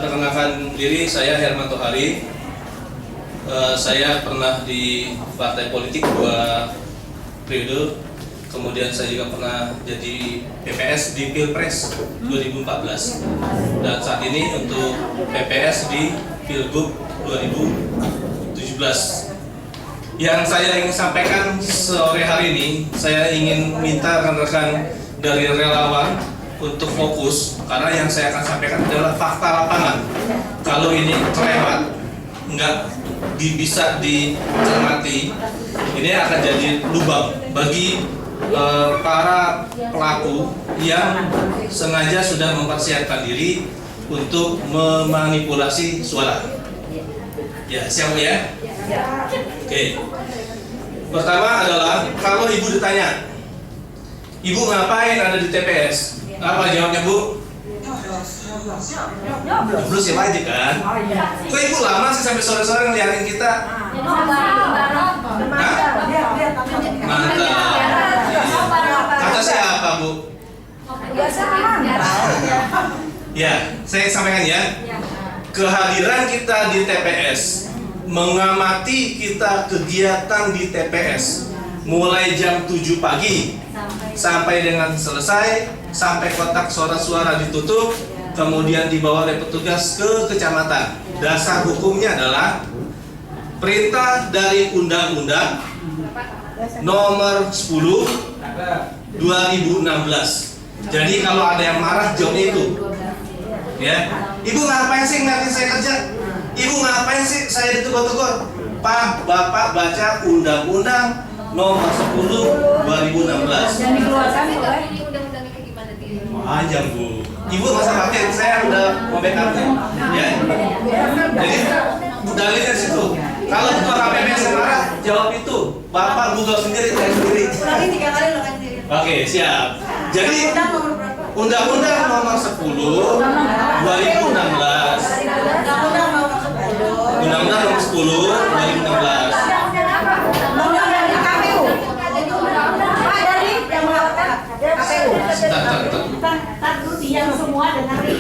Perkenalkan diri, saya Hermanto Hari. Saya pernah di partai politik 2 periode. Kemudian saya juga pernah jadi PPS di Pilpres 2014. Dan saat ini untuk PPS di Pilgub 2017. Yang saya ingin sampaikan sore hari ini, saya ingin minta rekan-rekan dari relawan untuk fokus, karena yang saya akan sampaikan adalah fakta lapangan. Kalau ini kelewat, nggak bisa dicermati, ini akan jadi lubang bagi para pelaku yang sengaja sudah mempersiapkan diri untuk memanipulasi suara. Ya, siap ya? Oke. Pertama adalah kalau ibu ditanya, ibu ngapain ada di TPS? Apa jawabnya, Bu? Nyoblos ya wajib kan? Kok ibu lama sih sampai sore-sore ngeliatin kita? Mantap. Kata siapa, Bu? Ya, saya sampaikan ya. Kehadiran kita di TPS, mengamati kita kegiatan di TPS mulai jam 7 pagi sampai dengan selesai, sampai kotak suara-suara ditutup, kemudian dibawa oleh petugas ke kecamatan. Dasar hukumnya adalah perintah dari Undang-Undang Nomor 10 2016. Jadi kalau ada yang marah, jawabnya itu. Ya, ibu ngapain sih ngeliatin saya kerja? Ibu ngapain sih saya ditegur-tegur? Pak, Bapak baca Undang-Undang Nomor 10 2016. Dan dikeluarkan oleh undang-undangnya gimana dia? Panjang, Bu. Ibu masa pakai, saya udah membackup-nya. Ya. Jadi dalilnya situ. Kalau ketua KPPS marah, jawab itu. Bapak Google sendiri, saya sendiri. ulangi 3 kali ulangan sendiri. Oke, siap. Jadi Undang-Undang Nomor 10 2016. Undang-Undang Nomor 10 2016.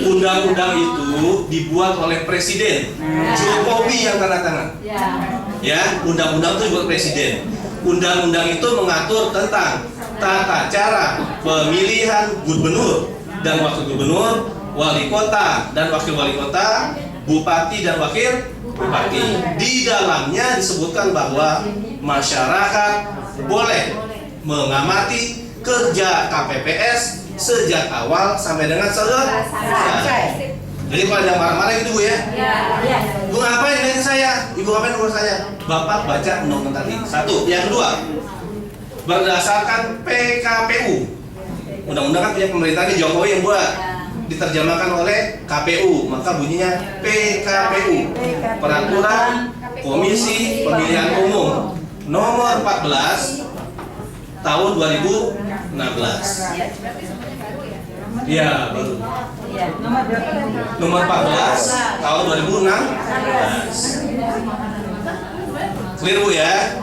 Undang-undang itu dibuat oleh Presiden Jokowi yang tanda tangan. Ya, undang-undang itu dibuat Presiden. Undang-undang itu mengatur tentang tata cara pemilihan gubernur dan wakil gubernur, wali kota dan wakil wali kota, bupati dan wakil bupati. Di dalamnya disebutkan bahwa masyarakat boleh mengamati kerja KPPS sejak awal sampai dengan selesai. Jadi kalau ada marah-marah gitu, Bu ya? Bu ngapain dengan saya? Ibu ngapain dengan saya? Bapak baca undang-undang tadi. Satu. Yang kedua, berdasarkan PKPU. Undang-undang kan punya pemerintah ini, Jokowi yang buat. Diterjemahkan oleh KPU, maka bunyinya PKPU. Peraturan Komisi Pemilihan Umum Nomor 14 tahun 2016. Iya, baru. Nomor 14 tahun 2016. Clear, Bu ya?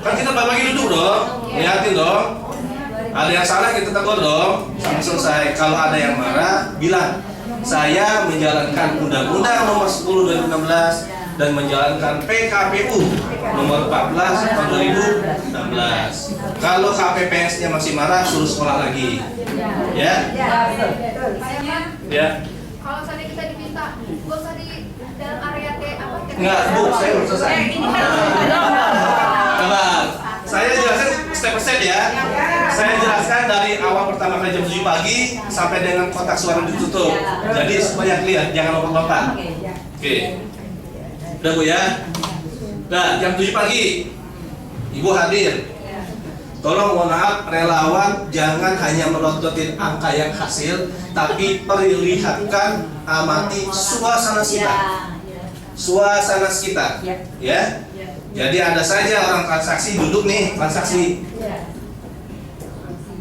Kan kita bagi duduk dong, lihatin dong. Ada yang salah kita tegur dong, sampai selesai. Kalau ada yang marah, bilang saya menjalankan Undang-Undang Nomor 10 2016 dan menjalankan PKPU Nomor 14 tahun 2016. Kalau KPPS-nya masih marah, suruh sekolah lagi. Ya? Ya. Kalau tadi kita diminta, gak usah di dalam area apa? Enggak, Bu, saya belum selesai. Sabar. Saya jelaskan step by step ya. Saya jelaskan dari awal pertama kali jam 7 pagi sampai dengan kotak suara ditutup. Jadi supaya clear, jangan lompat-lompat. Oke. Udah, Bu ya. Nah, jam 7 pagi Ibu hadir. Tolong mohon maaf, relawan jangan hanya melototin angka yang hasil, tapi perlihatkan, amati suasana sekitar. Suasana sekitar. Ya. Jadi ada saja orang transaksi duduk nih, transaksi.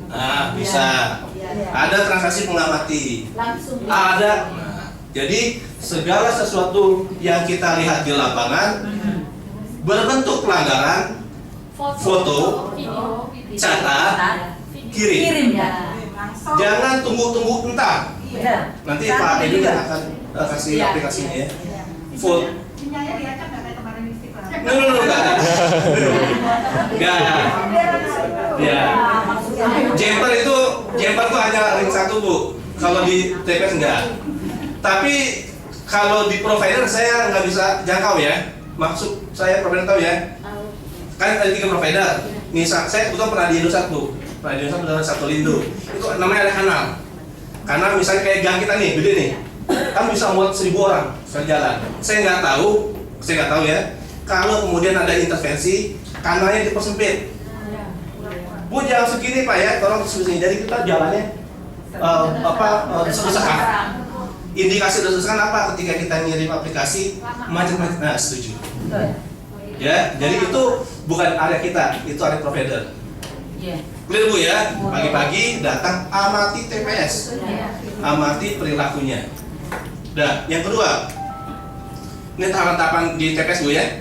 Nah, bisa. Ada transaksi mengamati. Ada. Jadi segala sesuatu yang kita lihat di lapangan berbentuk pelanggaran, foto, catat, kirim. Jangan tunggu-tunggu entah. Nanti Pak Edi akan kasih aplikasinya ya. Full. Sinyalnya diacak nggak kayak kemarin Istiqlal? Enggak. Ya. Jumper itu hanya link satu Bu. Kalau di TPS enggak. Tapi kalau di provider saya nggak bisa jangkau ya. Maksud saya provider tahu ya. Kan ada 3 provider. Nih saya kebetulan pernah di Indosat Bu. Pernah di Indosat benar satu Lindo. Itu namanya ada kanal. Karena misalnya kayak gang kita nih, gede nih. Kan bisa muat 1000 orang berjalan. Saya nggak tahu ya. Kalau kemudian ada intervensi, kanalnya dipersempit. Bu jangan segini Pak ya, tolong segini. Jadi kita jalannya desak-desakan. Indikasi desak-desakan apa? Ketika kita ngirim aplikasi macam-macam. Nah, setuju. Ya, jadi itu bukan area kita, itu area provider. Clear Bu ya? Pagi-pagi datang amati TPS, amati perilakunya. Nah, yang kedua, ini tahapan-tahapan di TPS Bu ya.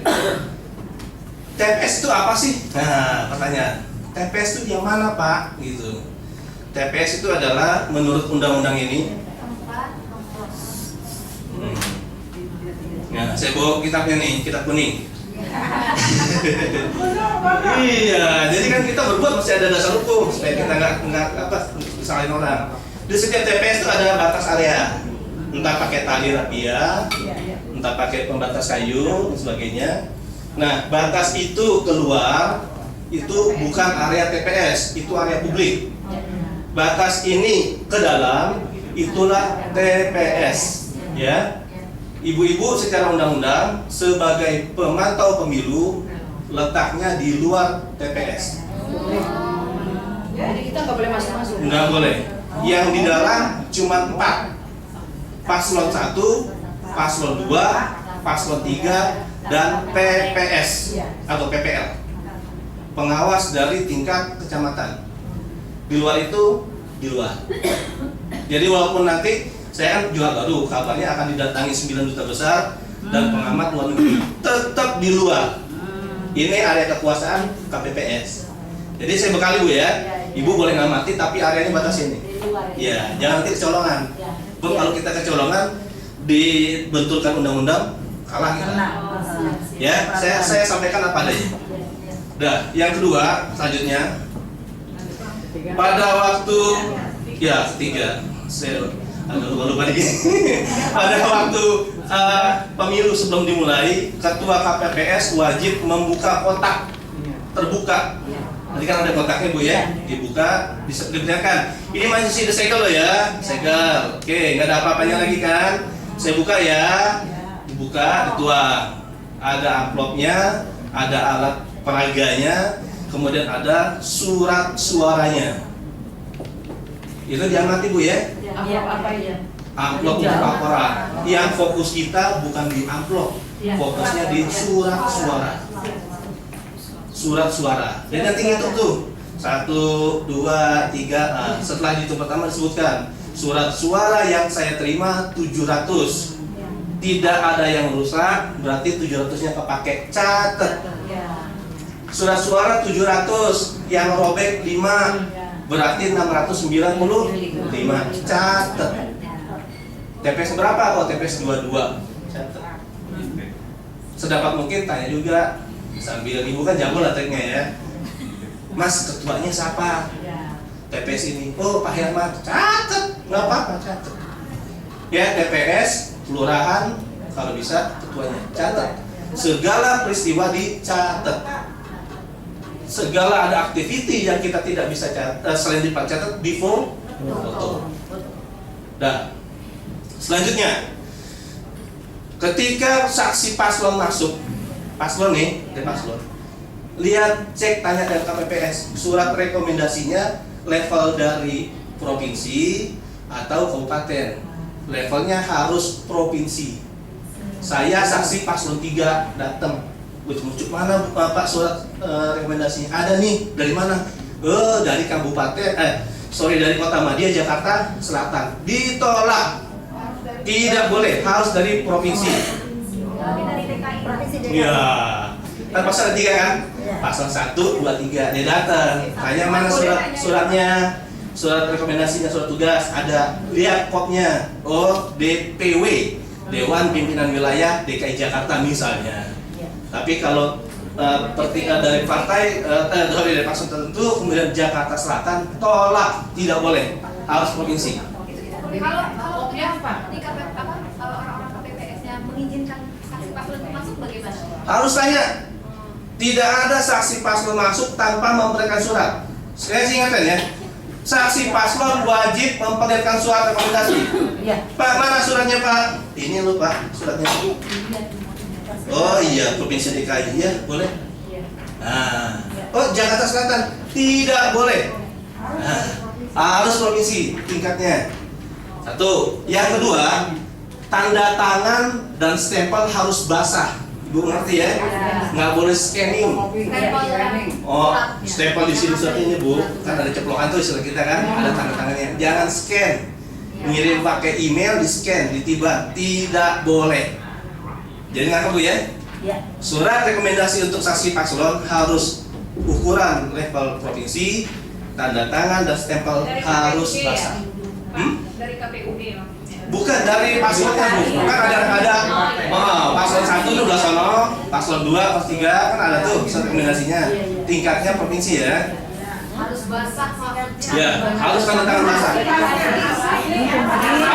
TPS itu apa sih? Nah, pertanyaan. TPS itu yang mana Pak? Gitu. TPS itu adalah menurut undang-undang ini. Nah, saya bawa kitabnya nih, kitab kuning. Iya, jadi kan kita berbuat mesti ada dasar hukum supaya kita nggak disalahin orang. Di setiap TPS itu ada batas area, entah pakai tali rapia, entah pakai pembatas kayu dan sebagainya. Nah, batas itu keluar itu bukan area TPS, itu area publik. Batas ini ke dalam itulah TPS, ya. Ibu-ibu secara undang-undang sebagai pemantau pemilu letaknya di luar TPS. Jadi kita nggak boleh masuk-masuk. Nggak boleh. Yang di dalam cuma 4. Paslon 1, Paslon 2, Paslon 3, dan PPS atau PPL. Pengawas dari tingkat kecamatan. Di luar itu di luar. Jadi walaupun nanti saya kan jual baru, kabarnya akan didatangi 9 duta besar dan pengamat luar negeri, tetap di luar. Ini area kekuasaan KPPS. Jadi saya bekali Bu ya, Ibu boleh ngamati tapi areanya batas ini. Ya, jangan nanti kecolongan. Bu, kalau kita kecolongan dibenturkan undang-undang, kalah kita. Ya, saya sampaikan apa adanya. Nah, yang kedua selanjutnya pada waktu ketiga saya agak lupa lagi. Pada waktu pemilu sebelum dimulai, ketua KPPS wajib membuka kotak terbuka. Nanti kan ada kotaknya Bu ya, dibuka, bisa diperlihatkan. Ini masih disegel loh ya, segel. Oke, nggak ada apa-apanya lagi kan? Saya buka ya, dibuka, dituang. Ada amplopnya, ada alat peraganya, kemudian ada surat suaranya. Itu diamati Bu ya. Amplop untuk laporan. Yang fokus kita bukan di amplop, fokusnya di surat suara. Surat suara. Dan nanti ngitung tuh 1, 2, 3. Setelah itu pertama disebutkan surat suara yang saya terima 700. Tidak ada yang rusak, berarti 700-nya kepake. Catat. Surat suara 700, yang robek 5, berarti 695. Catat. TPS berapa? Oh, TPS 22. Catat. Sedapat mungkin tanya juga sambil Ibu kan jago lah triknya ya. Mas, ketuanya siapa? TPS ini. Oh, Pak Herman. Catat. Nggak apa-apa, catat. Ya, TPS, kelurahan, kalau bisa ketuanya. Catat. Segala peristiwa dicatat. Segala ada aktiviti yang kita tidak bisa catat, selain dicatat di foto. Nah, selanjutnya, ketika saksi paslon masuk, paslon nih, paslon, lihat, cek, tanya ke KPPS, surat rekomendasinya level dari provinsi atau kabupaten, levelnya harus provinsi. Saya saksi paslon 3 datang. Lucu-lucu, mana Pak surat rekomendasinya? Ada nih, dari mana? Dari kabupaten, dari Kota Madia, Jakarta Selatan. Ditolak. Tidak boleh, harus dari provinsi. Iya. Kan pasal 3 kan? Pasal 1, 2, 3. Dia datang. Tanya mana suratnya? surat rekomendasinya, surat tugas, ada lihat kopnya. Oh, DPW, Dewan Pimpinan Wilayah DKI Jakarta misalnya. Tapi kalau dari partai dari paslon tertentu, kemudian Jakarta Selatan tolak, tidak boleh, harus provinsi. Kalau di orang-orang KPPS-nya mengizinkan saksi paslon itu masuk bagaimana? Harus tanya. Tidak ada saksi paslon masuk tanpa memberikan surat. Saya ingatkan ya, saksi paslon wajib memperlihatkan surat rekomendasi. Pak, mana suratnya Pak? Ini loh Pak, suratnya. Oh iya, Provinsi DKI, ya boleh. Nah, oh Jakarta Selatan tidak boleh. Nah, harus provinsi tingkatnya. Satu. Yang kedua, tanda tangan dan stempel harus basah. Bu ngerti ya? Nggak boleh scanning. Oh, stempel di sini suratnya Bu. Kan ada ceplokan tuh istilah kita kan, ada tanda tangannya. Jangan scan. Ngirim pakai email, di scan, ditiba, tidak boleh. Jadi nggak Bu ya? Surat rekomendasi untuk saksi paslon harus ukuran level provinsi, tanda tangan dan stempel harus basah. Dari KPUD Bukan dari paslonnya Bu. Kan ada paslon 1 itu belah sono, paslon 2, paslon 3 kan ada tuh surat rekomendasinya. Tingkatnya provinsi ya. Harus basah maksudnya. Ya, harus tanda tangan basah.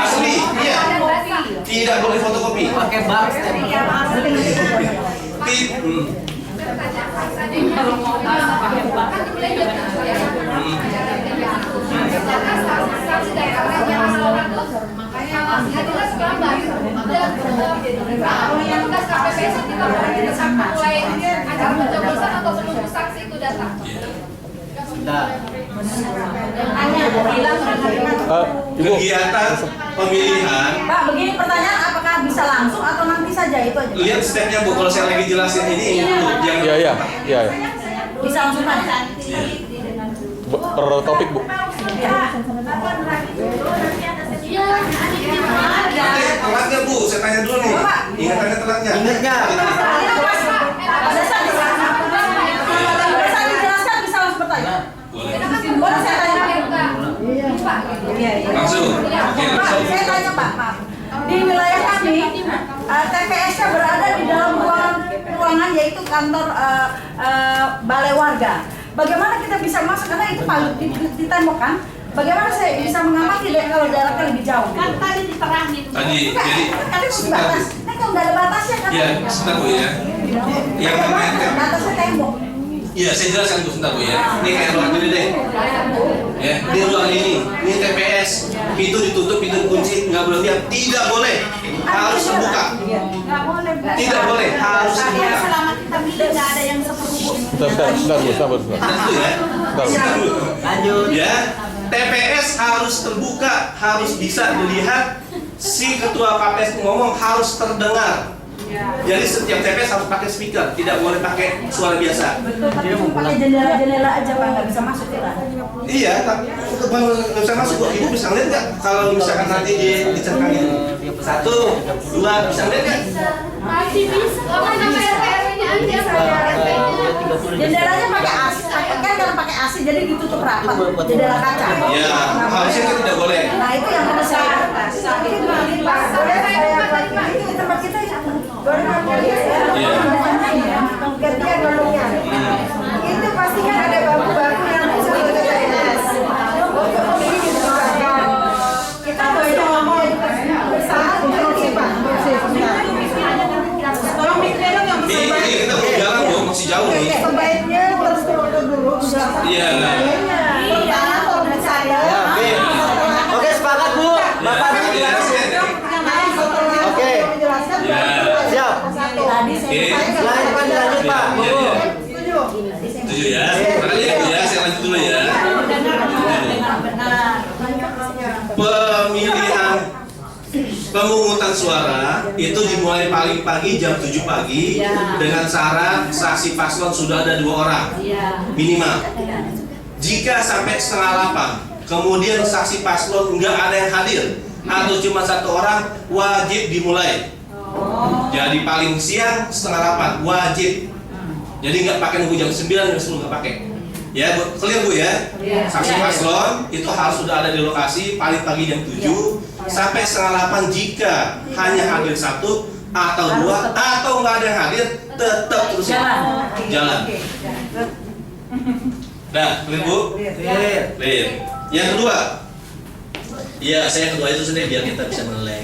Asli, iya. Tidak boleh fotokopi. Pakai box. Kegiatan pemilihan. Pak, begini pertanyaan, apakah bisa langsung atau nanti saja itu aja? Lihat stepnya Bu, kalau saya lagi jelasin ini Bu, jangan. Iya. Bisa langsung aja. Per topik Bu. Nanti telatnya Bu, saya tanya dulu nih. Ingatannya telatnya. Ingatnya. Bisa dijelaskan, bisa langsung bertanya. Boleh. Boleh saya tanya? Langsung. Oke, Pak, langsung. saya tanya Pak. Di wilayah kami, TPS-nya berada di dalam ruangan yaitu kantor balai warga. Bagaimana kita bisa masuk, karena itu paling di tembok kan? Bagaimana saya bisa mengamati kalau jaraknya lebih jauh? Kan tadi diterangin. Tadi, jadi Kan itu batas. Nah, kalau nggak ada batasnya kan? ya, sebentar Bu ya. Yang namanya Batasnya tembok. iya, saya jelaskan Bu, sebentar Bu ya. Ini kayak ruangan ini deh. Ya, di ruangan ini TPS. Pintu ditutup, pintu dikunci, nggak boleh lihat. Tidak boleh. Harus terbuka. Nggak boleh. Tidak boleh, harus terbuka. Selama kita milih nggak ada yang seperti Sebentar Bu. Sebentar Bu ya. Sebentar Bu. Lanjut. Ya, TPS harus terbuka, harus bisa dilihat. Si ketua KPS ngomong harus terdengar. Jadi setiap TPS harus pakai speaker, tidak boleh pakai suara biasa. Tapi pakai jendela-jendela aja Pak, nggak bisa masuk kita. Iya, tapi kalau nggak bisa masuk, Ibu bisa lihat nggak? Kalau misalkan nanti diceritakan 1, 2, bisa lihat nggak? Masih bisa. Kalau sampai RT-nya aja saya. Jendelanya pakai AC, kan kalau pakai AC jadi ditutup rapat. Jendela kaca. Ya, harusnya kita tidak boleh. Nah itu yang harus saya itu tempat kita ya. Iya. Gantian golongnya. Itu pasti kan ada bambu-bambu yang bisa dikerjain. Kita boleh ngomong bersama sih Pak. Tolong mikirnya dong yang Ini kita belum jalan Bu, masih jauh nih. sebaiknya terstruktur dulu. Iya. Pertama kalau saya. Oke, sepakat Bu. Bapak Pakai jelasin. Oke. Menjelaskan Ya. Siap. tadi Oke. Silahkan dilanjut Pak. Iya, iya. setuju. Setuju ya. Makanya ya Bu ya, saya lanjut dulu ya. Benar. Pemilihan pemungutan suara itu dimulai paling pagi jam 7 pagi dengan syarat saksi paslon sudah ada 2 orang minimal. Jika sampai setengah 8 kemudian saksi paslon nggak ada yang hadir atau cuma 1 orang, wajib dimulai. Jadi paling siang setengah 8 wajib. Jadi nggak pakai nunggu jam 9 jam 10 nggak pakai. Ya, clear Bu ya? Saksi paslon itu harus sudah ada di lokasi paling pagi jam 7 sampai setengah 8 jika hanya hadir satu atau dua atau nggak ada yang hadir tetap terus jalan. Nah, clear Bu? Clear. Yang kedua, iya saya kedua itu sendiri biar kita bisa menilai.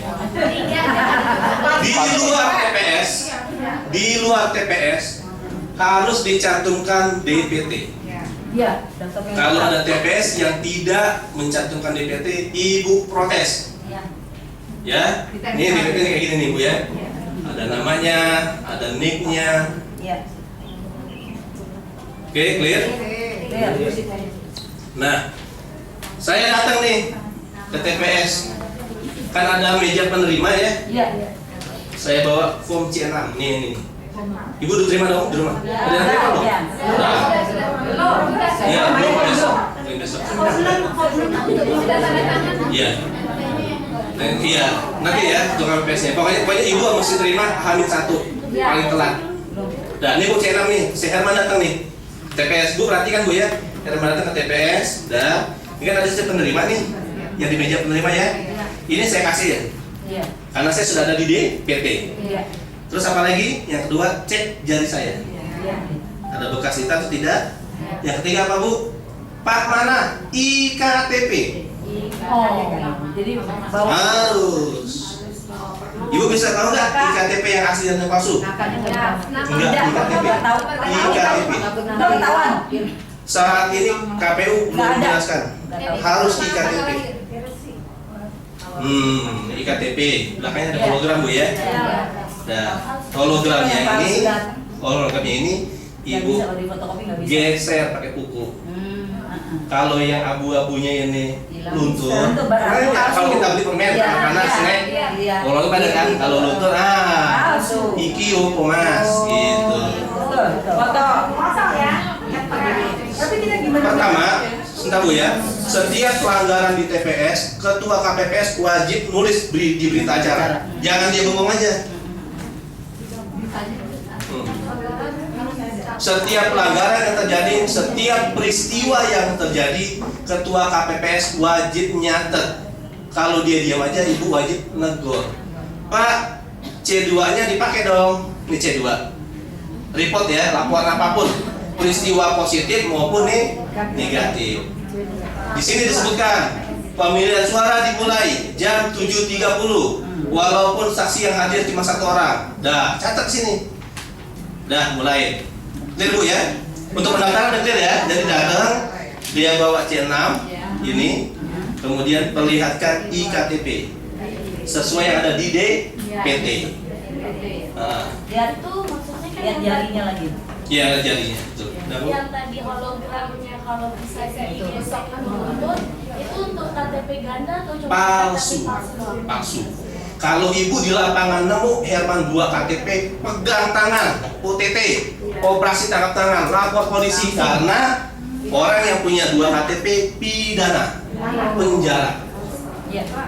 Di luar TPS harus dicantumkan DPT. Iya. Kalau ada TPS yang tidak mencantumkan DPT, Ibu protes. Ya, ini DPT kayak gini nih Bu ya. Ada namanya, ada nicknya. Oke, clear? Nah, saya datang nih ke TPS. Kan ada meja penerima ya. Saya bawa form C6 nih. Ibu udah terima dong di rumah? Ada yang terima dong? Iya, belum besok. Iya. Iya, nanti ya untuk KPPS-nya. Pokoknya ibu mesti terima H-1 paling telat. Nah, ini Bu C6 nih, si Herman datang nih. TPS Bu perhatikan Bu ya. Herman datang ke TPS. Dah, ini kan ada si penerima nih, yang di meja penerima ya. Ini saya kasih ya. Karena saya sudah ada di DPT. Terus apa lagi? Yang kedua, cek jari saya. Ada bekas hitam atau tidak? Yang ketiga apa Bu? Pak mana? IKTP. Jadi Harus. Ibu bisa tahu nggak IKTP yang asli dan yang palsu? Enggak, IKTP. Saat ini KPU belum menjelaskan. Harus IKTP. IKTP. Belakangnya ada hologram Bu ya. Nah, hologramnya ini Ibu geser pakai kuku. Kalau yang abu-abunya ini luntur, kalau kita beli permen panas nih, kalau pada kan kalau luntur, iki opo mas, gitu. Pertama, sebentar Bu ya, setiap pelanggaran di TPS, ketua KPPS wajib nulis di berita acara, jangan dia bengong aja. Setiap pelanggaran yang terjadi, setiap peristiwa yang terjadi, ketua KPPS wajib nyatet. Kalau dia diam aja, ibu wajib negor. Pak, C2-nya dipakai dong. Ini C2. Report ya, laporan apapun, peristiwa positif maupun negatif. Di sini disebutkan pemilihan suara dimulai jam 7.30, walaupun saksi yang hadir cuma 1 orang. Dah, catat sini. Dah, mulai. Clear Bu ya? Untuk pendaftaran udah clear ya? Jadi datang, dia bawa C6 ini, kemudian perlihatkan IKTP sesuai yang ada di DPT. Lihat tuh maksudnya kan lihat jarinya lagi. Iya, jarinya. Betul. Yang tadi hologramnya kalau bisa besok mundur itu untuk KTP ganda atau cuma Palsu. KTP Palsu. Kalau ibu di lapangan nemu Herman 2 KTP, pegang tangan, OTT, operasi tangkap tangan, lapor polisi karena orang yang punya 2 KTP pidana penjara.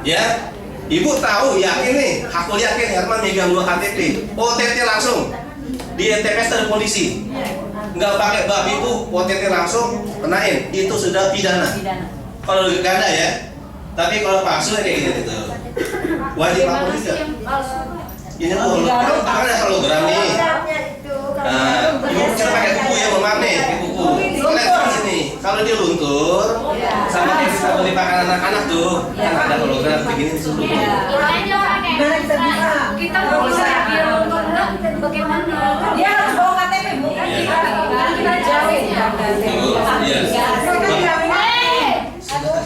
Ya, ibu tahu yakin nih, aku yakin Herman megang 2 KTP, OTT langsung di TPS ada polisi, nggak pakai bab ibu, OTT langsung kenain, itu sudah pidana. Kalau ganda ya, tapi kalau palsu kayak gitu. Wajib lapor juga. Ini hologram, ada hologram nih. Nah, ibu bisa pakai buku ya, maaf nih, pakai buku. Lihat di sini, kalau dia luntur, sama dia bisa beli pakai anak-anak tuh, kan ada hologram begini seluruh. Kita mau bisa dia luntur enggak? Bagaimana? Dia harus bawa KTP Bu. Kita jauh.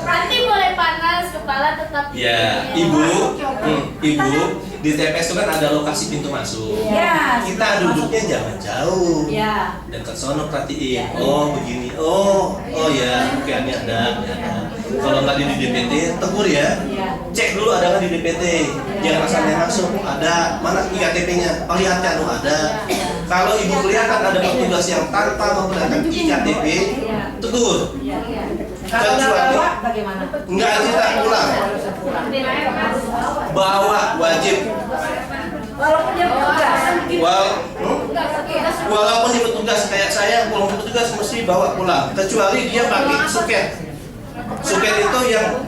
Nanti boleh panas kepala tetap. Ya, ibu di TPS itu kan ada lokasi pintu masuk. Ya. Kita duduknya jangan jauh. Ya. Dekat sono perhatiin. Oh begini. Oh ya. Oke ini ada. Kalau nggak di DPT tegur ya. Cek dulu ada nggak di DPT. Jangan asalnya masuk. Ada. Mana IKTP-nya? Perlihatkan. Oh ada. Kalau ibu kelihatan ada petugas yang tanpa memperlihatkan IKTP, tegur. Kalau nggak bawa bagaimana? Enggak kita pulang. Bawa wajib. Walaupun dia petugas. Walaupun dia petugas kayak saya, kalau petugas petugas mesti bawa pulang, kecuali dia pakai suket. Suket itu yang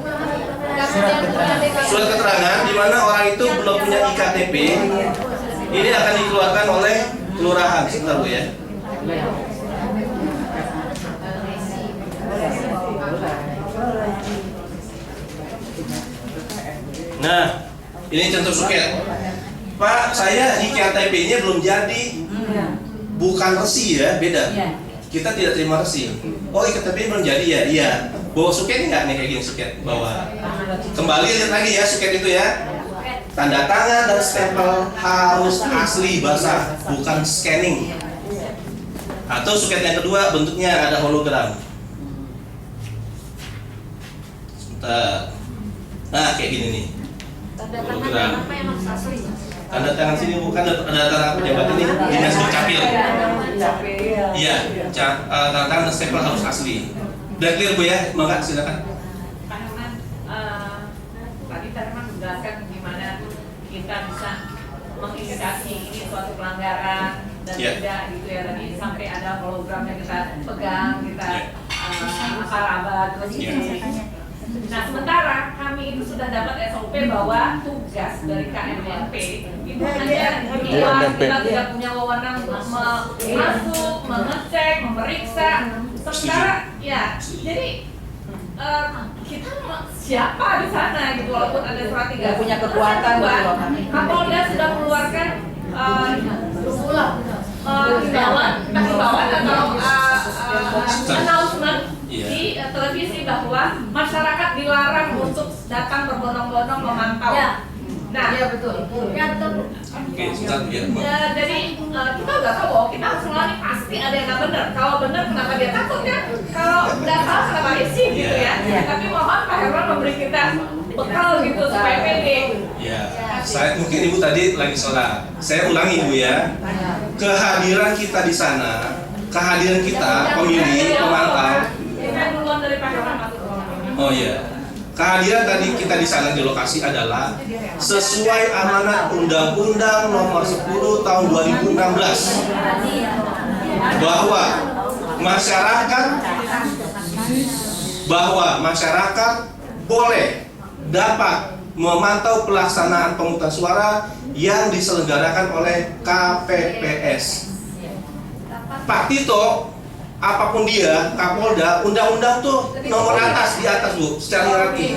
surat keterangan di mana orang itu belum punya IKTP. Ini akan dikeluarkan oleh kelurahan. Sebentar Bu ya. Nah, ini contoh suket. Pak, saya IKTP-nya belum jadi. Bukan resi ya, beda. Kita tidak terima resi. Oh, IKTP belum jadi ya? Iya. Bawa suket nggak nih kayak gini suket? Bawa. Kembali lihat lagi ya suket itu ya. Tanda tangan dan stempel harus asli basah, bukan scanning. Atau suket yang kedua bentuknya ada hologram. Sebentar. Nah, kayak gini nih. Tanda tangan apa yang harus asli? Tanda tangan sini bukan tanda tangan pejabat ini dinas dukcapil. Iya, tanda tangan dan stempel harus asli. Udah clear Bu ya? Maka silakan. Pak Herman, tadi Pak Herman menjelaskan gimana kita bisa mengindikasi ini suatu pelanggaran dan tidak gitu ya, tadi sampai ada hologram yang kita pegang, kita raba terus ini. Nah, sementara kami itu sudah dapat SOP bahwa tugas dari KMNP itu hanya kita tidak punya wewenang untuk masuk, mengecek, memeriksa. Sementara ya, jadi kita siapa di sana gitu, walaupun ada surat 3 punya kekuatan. Kapolda sudah mengeluarkan himbauan atau announcement di televisi bahwa masyarakat dilarang untuk datang berbondong-bondong memantau. Nah, Iya betul. Ya betul. Oke, sebentar ya. jadi kita udah tahu bahwa kita harus melalui pasti ada yang nggak benar. Kalau benar kenapa dia takut kan? Kalau nggak salah kenapa risih gitu ya? Tapi mohon Pak Herman memberi kita bekal gitu supaya pede. Ya, saya mungkin Ibu tadi lagi sholat. Saya ulangi Ibu ya. Kehadiran kita di sana, kehadiran kita pemilih, pemantau. Saya duluan dari Pak Herman masuk. Oh iya. Kehadiran tadi kita di sana di lokasi adalah sesuai amanat Undang-Undang Nomor 10 Tahun 2016 bahwa masyarakat boleh dapat memantau pelaksanaan pemungutan suara yang diselenggarakan oleh KPPS. Pak Tito, apapun dia, Kapolda, undang-undang tuh nomor atas di atas Bu, secara hierarki.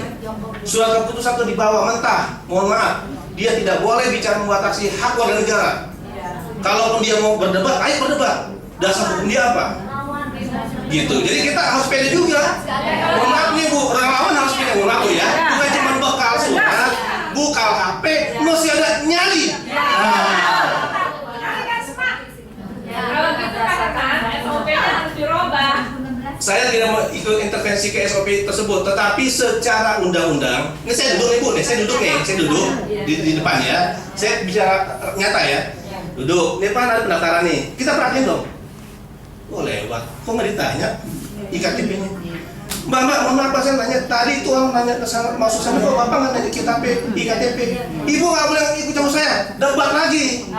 Surat keputusan tuh di bawah mentah. Mohon maaf, dia tidak boleh bicara membatasi hak warga negara. Kalaupun dia mau berdebat, ayo berdebat. Dasar hukum dia apa? Gitu. Jadi kita harus pede juga. Mohon maaf nih Bu, relawan harus pede. Mohon maaf Bu ya. Bukan cuma bekal surat, bukal HP, masih ada nyali. Kalau gitu katakan SOP-nya harus dirubah. Saya tidak mau ikut intervensi ke SOP tersebut, tetapi secara undang-undang, ini saya duduk nih Bu, saya duduk di depan ya. Saya bicara nyata ya. Duduk, di depan ada pendaftaran nih. Kita perhatiin dong. Oh lewat, kok nggak ditanya IKTP-nya? Mbak, mohon maaf saya tanya. Tadi itu orang nanya ke sana, masuk sana, kok Bapak nggak nanya IKTP? Ibu nggak boleh ikut campur saya, debat lagi.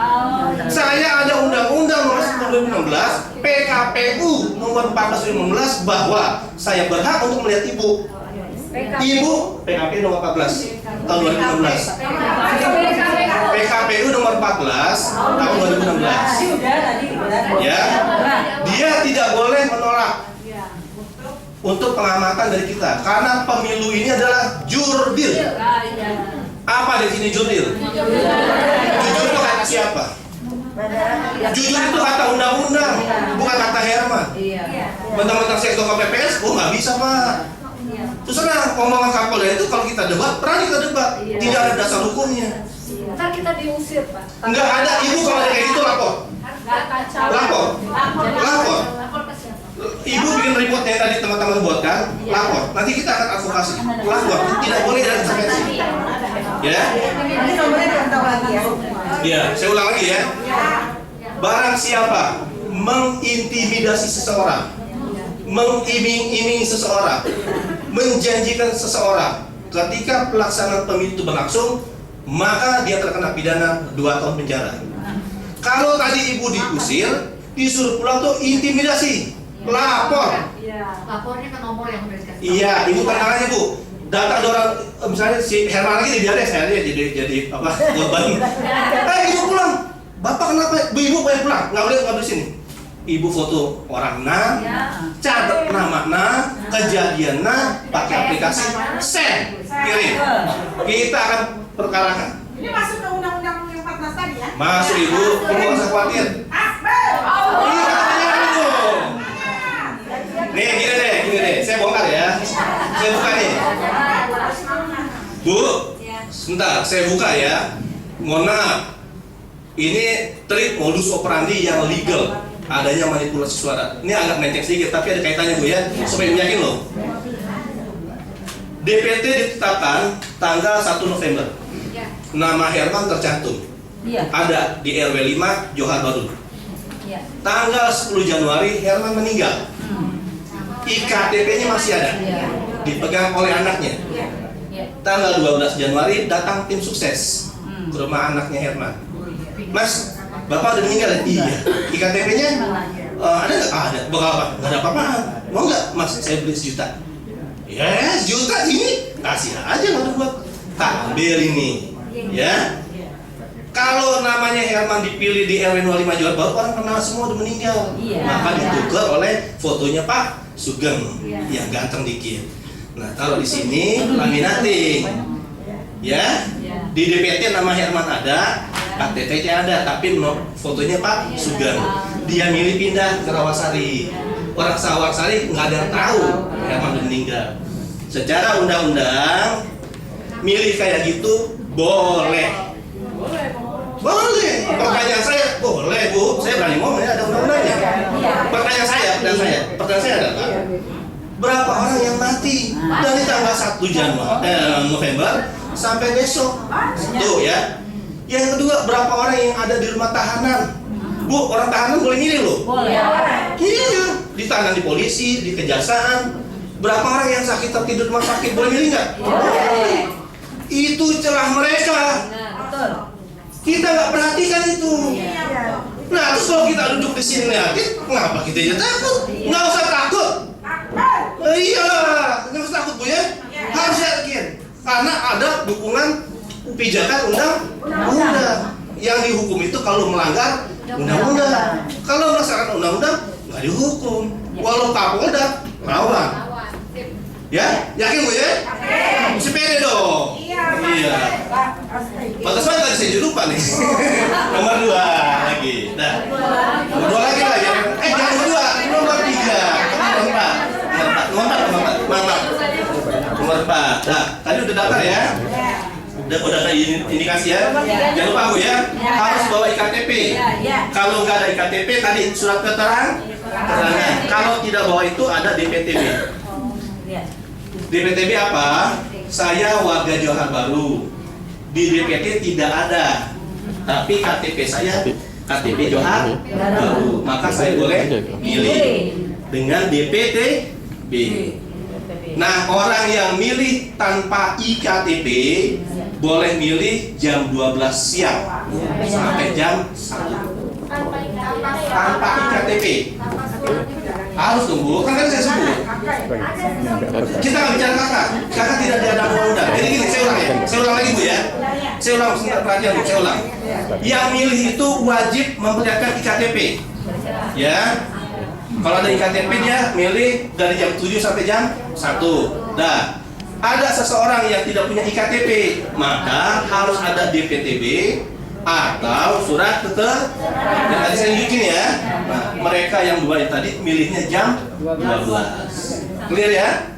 Saya ada Undang-Undang Nomor 10 2016, PKPU Nomor 14 2016 bahwa saya berhak untuk melihat Ibu. Ibu, PKPU Nomor 14 tahun 2016. PKPU Nomor 14 tahun 2016. Ya, dia tidak boleh menolak untuk pengamatan dari kita, karena pemilu ini adalah jurdil. Apa definisi jurdil? Jujur itu kata siapa? Jujur itu kata undang-undang, bukan kata Herman. Mentang-mentang saya ketua KPPS, oh nggak bisa Pak. Terus terang omongan Kapolda itu kalau kita debat, pernah kita debat, tidak ada dasar hukumnya. Ntar kita diusir Pak. Enggak ada. Ibu kalau ada kayak gitu lapor. Lapor. Ibu bikin reportnya tadi teman-teman buat kan, lapor. Nanti kita akan advokasi. Lapor. Tidak boleh ada intervensi. Ya. Ini nomornya dipantau lagi ya. Ya, saya ulang lagi ya. Barang siapa mengintimidasi seseorang, mengiming-imingi seseorang, menjanjikan seseorang ketika pelaksanaan pemilu itu berlangsung, maka dia terkena pidana 2 tahun penjara. Kalau tadi ibu diusir, disuruh pulang tuh intimidasi. Lapor. Lapornya ke nomor yang udah dikasih. Iya, ibu tenang aja bu. Data ada orang, misalnya si Herman lagi dibiarin, saya jadi apa korban. Ibu pulang. Bapak kenapa? Ibu boleh pulang, nggak boleh sini. Ibu foto orang catat nama kejadian pakai aplikasi, send, kirim. Kita akan perkarakan. Ini masuk ke undang-undang yang 14 tadi ya? Masuk ibu, nggak usah khawatir. Iya katanya itu. Nih gini deh, saya bongkar ya. Saya buka nih. Bu, sebentar, saya buka ya. Mohon maaf. Ini trik modus operandi yang legal, adanya manipulasi suara. Ini agak melenceng sedikit, tapi ada kaitannya bu ya, supaya yakin loh. DPT ditetapkan tanggal 1 November. Nama Herman tercantum. Ada di RW 5 Johar Baru. Tanggal 10 Januari Herman meninggal. IKTP-nya masih ada, dipegang oleh anaknya. Tanggal 12 Januari datang tim sukses ke rumah anaknya Herman. Mas, bapak udah meninggal ya? Iya. IKTP-nya ada nggak? Ada. Bakal apa? Nggak ada apa-apaan. Mau nggak? Mas, saya beli 1 juta. Ya, 1 juta ini kasih aja nggak ada buat. Tak ambil ini, ya. Kalau namanya Herman dipilih di RW 05 Johar Baru, orang kenal semua udah meninggal. Maka ditukar oleh fotonya Pak Sugeng yang ganteng dikit. Nah, kalau di sini laminating, ya. Di DPT nama Herman ada, KTP-nya ada, tapi fotonya Pak Sugeng. Dia milih pindah ke Rawasari. Orang Rawasari nggak ada yang tahu Herman udah meninggal. Secara undang-undang, milih kayak gitu boleh. Boleh. Pertanyaan saya, boleh bu. Saya berani ngomong ya, ada undang-undangnya. Pertanyaan saya adalah, berapa orang yang mati dari tanggal 1 November sampai besok? Tuh ya. Yang kedua, berapa orang yang ada di rumah tahanan? Bu, orang tahanan boleh milih loh. Boleh. Iya, ditahanan di polisi, di kejaksaan. Berapa orang yang sakit tertidur rumah sakit boleh milih nggak? Boleh. Itu celah mereka. Betul. Kita nggak perhatikan itu. Nah, terus kalau kita duduk di sini liatin, ngapa kita jadi takut? Nggak usah takut. Iya, nggak usah takut bu ya. Harus yakin, karena ada dukungan pijakan undang-undang. Yang dihukum itu kalau melanggar undang-undang. Kalau melaksanakan undang-undang nggak dihukum. Walau Kapolda lawan. Ya, yakin bu ya? Mesti pede dong. Iya. Batas mana tadi saya lupa nih. Nomor 2 lagi. Nah, nomor 2 lagi. Jangan nomor 2, nomor 3, nomor 4. Nah, tadi udah daftar ya. Udah ada indikasi ya. Jangan lupa bu ya. Harus bawa IKTP. Kalau nggak ada IKTP tadi surat keterangan. Kalau tidak bawa itu ada DPTB. DPTB apa? Saya warga Johar Baru. Di DPT tidak ada, tapi KTP saya KTP Johar Baru. Maka saya boleh pilih dengan DPTB. Nah, orang yang milih tanpa IKTP boleh milih jam 12 siang sampai jam 1. Tanpa IKTP. Harus tunggu, kan saya sebut. Kita nggak bicara kakak tidak ada undang-undang. Jadi gini, saya ulang lagi bu ya. Saya ulang sebentar perhatian bu, saya ulang. Yang milih itu wajib memperlihatkan IKTP. Ya. Kalau ada IKTP dia milih dari jam 7 sampai jam 1. Nah, ada seseorang yang tidak punya IKTP, maka harus ada DPTB atau surat keterangan. Yang tadi saya tunjukin ya. Nah, mereka yang dua tadi milihnya jam 12. Clear ya?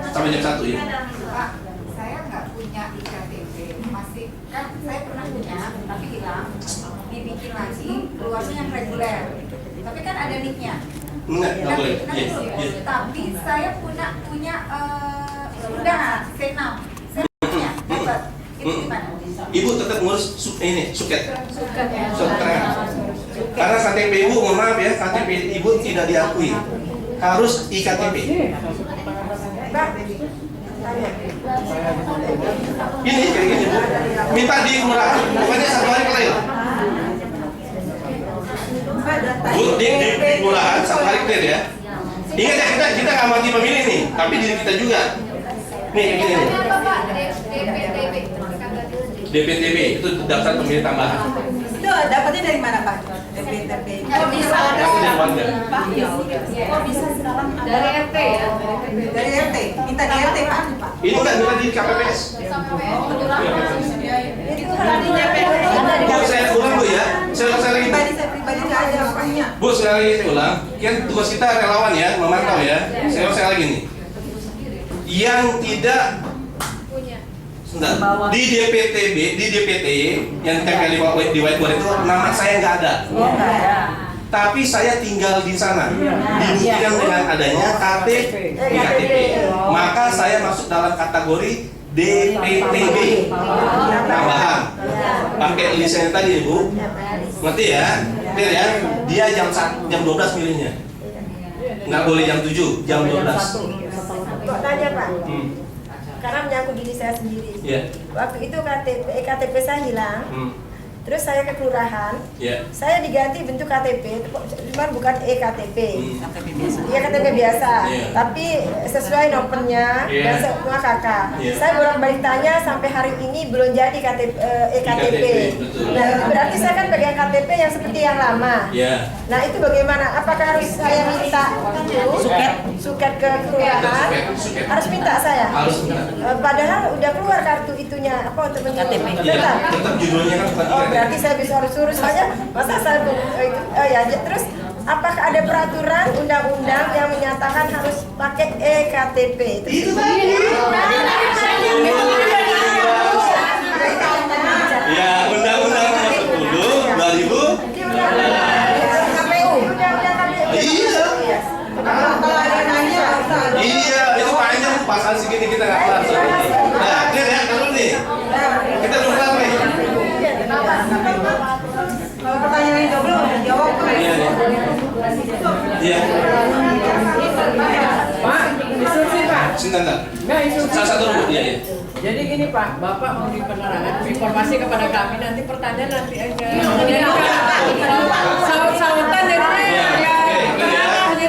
Sampai jam 1 ya. Pak, saya nggak punya IKTP, masih kan saya pernah punya, tapi hilang, dibikin lagi, keluarnya yang reguler. Tapi kan ada nicknya. Enggak boleh. Tapi saya punya udah C6. Saya punya dapat. Itu gimana? Ibu tetap ngurus suket. Suket ya. Surat keterangan. Karena KTP ibu, mohon maaf ya, KTP ibu tidak diakui. Harus IKTP. Ini kayak gini bu. Minta di kelurahan, pokoknya 1 hari kelainan. Bu, di kelurahan 1 hari amati pemilih nih, tapi diri kita juga. Nih kayak gini nih. Apa Pak? DPTB. DPTB itu daftar pemilih tambahan. Itu dapatnya dari mana Pak? DPTB. Kok bisa? Pasti dari warga. Kok bisa sekarang dari RT ya? Dari RT. Minta di RT Pak. Ini kan bukan di KPPS. Itu artinya Bu, saya ulang Bu ya. Saya lagi. pribadi aja punya. Bu, sekali lagi saya ulang. Kan tugas kita relawan ya, memantau ya. Saya lagi nih. Yang tidak sebentar, di DPTB, di DPT yang TPL di whiteboard itu nama saya nggak ada. Tapi saya tinggal di sana. Dibuktikan dengan adanya KTP di KTP. Maka saya masuk dalam kategori DPTB tambahan. Pakai lisensi tadi Ibu. Ngerti ya? Clear ya? Dia jam 12 milihnya. Nggak boleh jam 7, jam 12. Kok tanya Pak? Karena menyangkut diri saya sendiri. Iya. Waktu itu KTP saya hilang, terus saya ke kelurahan, saya diganti bentuk KTP, cuma bukan eKTP. Iya KTP biasa, tapi sesuai nomornya dan semua kakak. Saya bolak-balik tanya sampai hari ini belum jadi eKTP. Nah berarti saya kan pegang KTP yang seperti yang lama. Nah itu bagaimana? Apakah harus saya minta suket ke kelurahan? Harus minta saya. Padahal udah keluar kartu itunya apa untuk KTP. Tetap judulnya kan bukan Oh berarti saya bisa urus saja. Masa saya ya terus apakah ada peraturan undang-undang yang menyatakan harus pakai eKTP? Itu tadi. Ya undang-undang nomor 10 2000. KPU. Iya. Iya, itu panjang pasal segini kita nggak kelar. Nah, clear ya, terus nih. Kita belum kelar nih. Kalau pertanyaan itu belum dijawab Pak. Iya. Pak, instruksi Pak. Sebentar. Enggak instruksi. Salah satu dulu, iya. Jadi gini Pak, Bapak mau penerangan informasi kepada kami nanti pertanyaan nanti aja. Saut-sautan jadinya ya.